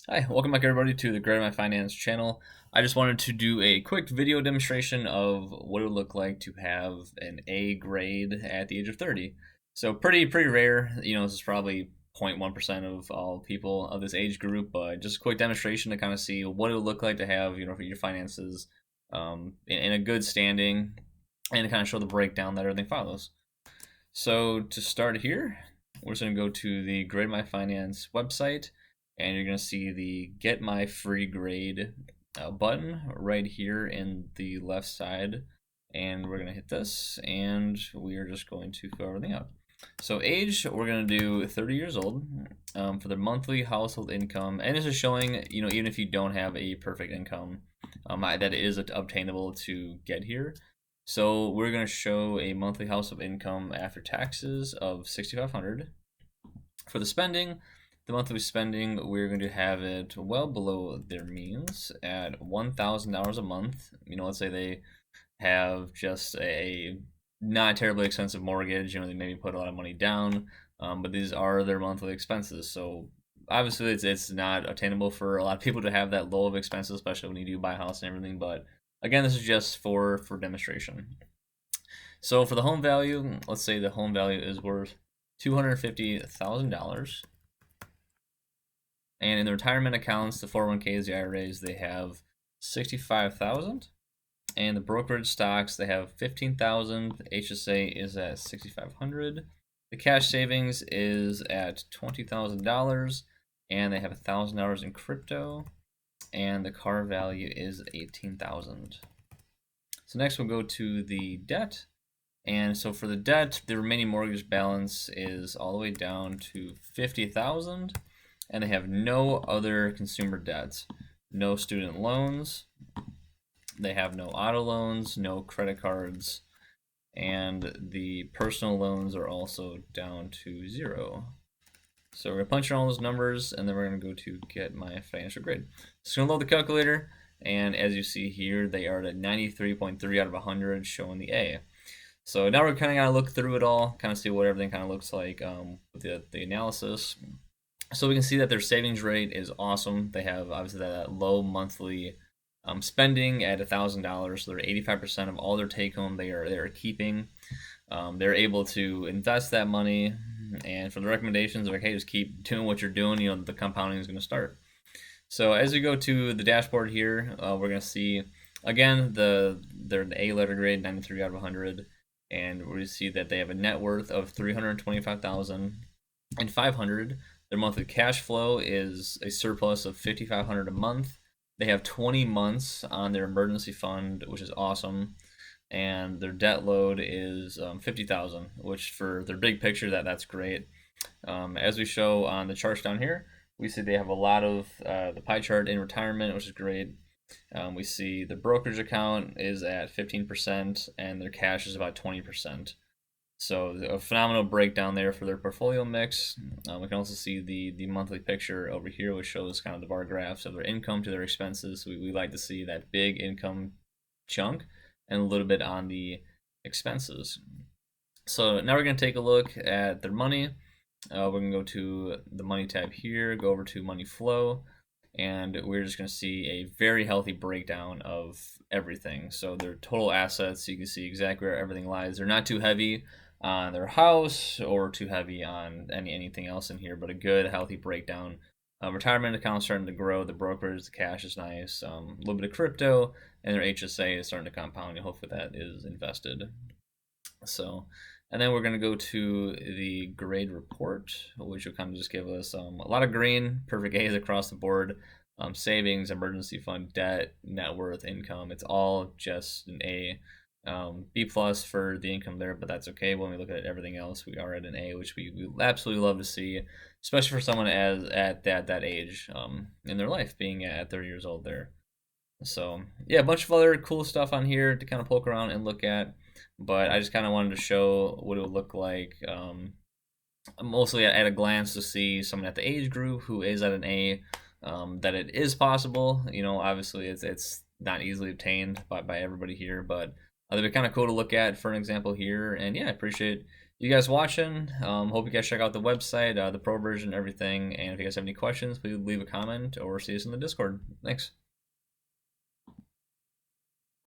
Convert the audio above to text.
Hi, welcome back everybody to the Grade My Finance channel. I just wanted to do a quick video demonstration of what it would look like to have an A grade at the age of 30. So pretty rare, this is probably 0.1% of all people of this age group, but just a quick demonstration to kind of see what it would look like to have, for your finances in a good standing and to kind of show the breakdown that everything follows. So to start here, we're just going to go to the Grade My Finance website, and you're going to see the Get My Free Grade button right here in the left side. And we're going to hit this, and we are just going to fill everything out. So age, we're going to do 30 years old for the monthly household income. And this is showing, even if you don't have a perfect income, that is obtainable to get here. So we're going to show a monthly household income after taxes of 6,500. For the spending, the monthly spending, we're going to have it well below their means at $1,000 a month. Let's say they have just a not terribly expensive mortgage. They maybe put a lot of money down, but these are their monthly expenses. So obviously, it's not attainable for a lot of people to have that low of expenses, especially when you do buy a house and everything. But again, this is just for demonstration. So for the home value, let's say the home value is worth $250,000. And in the retirement accounts, the 401ks, the IRAs, they have 65,000. And the brokerage stocks, they have 15,000. The HSA is at 6,500. The cash savings is at $20,000, and they have $1,000 in crypto. And the car value is 18,000. So next we'll go to the debt. And so for the debt, the remaining mortgage balance is all the way down to 50,000, and they have no other consumer debts, no student loans, they have no auto loans, no credit cards, and the personal loans are also down to 0. So we're gonna punch in all those numbers, and then we're gonna go to get my financial grade. So I'm gonna load the calculator, and as you see here, they are at 93.3 out of 100, showing the A. So now we're kind of gonna look through it all, kind of see what everything kind of looks like with the analysis. So we can see that their savings rate is awesome. They have obviously that low monthly spending at $1,000. So they're 85% of all their take home they are keeping. They're able to invest that money, and for the recommendations, like, hey, just keep doing what you're doing. The compounding is going to start. So as we go to the dashboard here, we're going to see again they're the A letter grade, 93 out of 100. And we see that they have a net worth of 325,500. Their monthly cash flow is a surplus of 5,500 a month. They have 20 months on their emergency fund, which is awesome. And their debt load is 50,000, which for their big picture that's great. As we show on the charts down here, we see they have a lot of the pie chart in retirement, which is great. We see the brokerage account is at 15%, and their cash is about 20%. So a phenomenal breakdown there for their portfolio mix. We can also see the monthly picture over here, which shows kind of the bar graphs of their income to their expenses. We like to see that big income chunk and a little bit on the expenses. So now we're going to take a look at their money. We're going to go to the money tab here, go over to money flow, and we're just going to see a very healthy breakdown of everything. So their total assets, you can see exactly where everything lies. They're not too heavy on their house or too heavy on anything else in here, but a good healthy breakdown. Retirement accounts starting to grow. The brokerage, the cash is nice. A little bit of crypto, and their HSA is starting to compound. Hopefully that is invested. So, and then we're going to go to the grade report, which will kind of just give us a lot of green, perfect A's across the board. Savings, emergency fund, debt, net worth, income. It's all just an A. B plus for the income there, but that's okay. When we look at everything else, we are at an A, which we absolutely love to see, especially for someone at that age in their life, being at 30 years old there. So yeah, a bunch of other cool stuff on here to kind of poke around and look at, but I just kind of wanted to show what it would look like, mostly at a glance to see someone at the age group who is at an A, that it is possible. Obviously it's not easily obtained by everybody here, but it'd be kind of cool to look at for an example here. And yeah, I appreciate you guys watching. Hope you guys check out the website, the pro version, everything. And if you guys have any questions, please leave a comment or see us in the Discord. Thanks.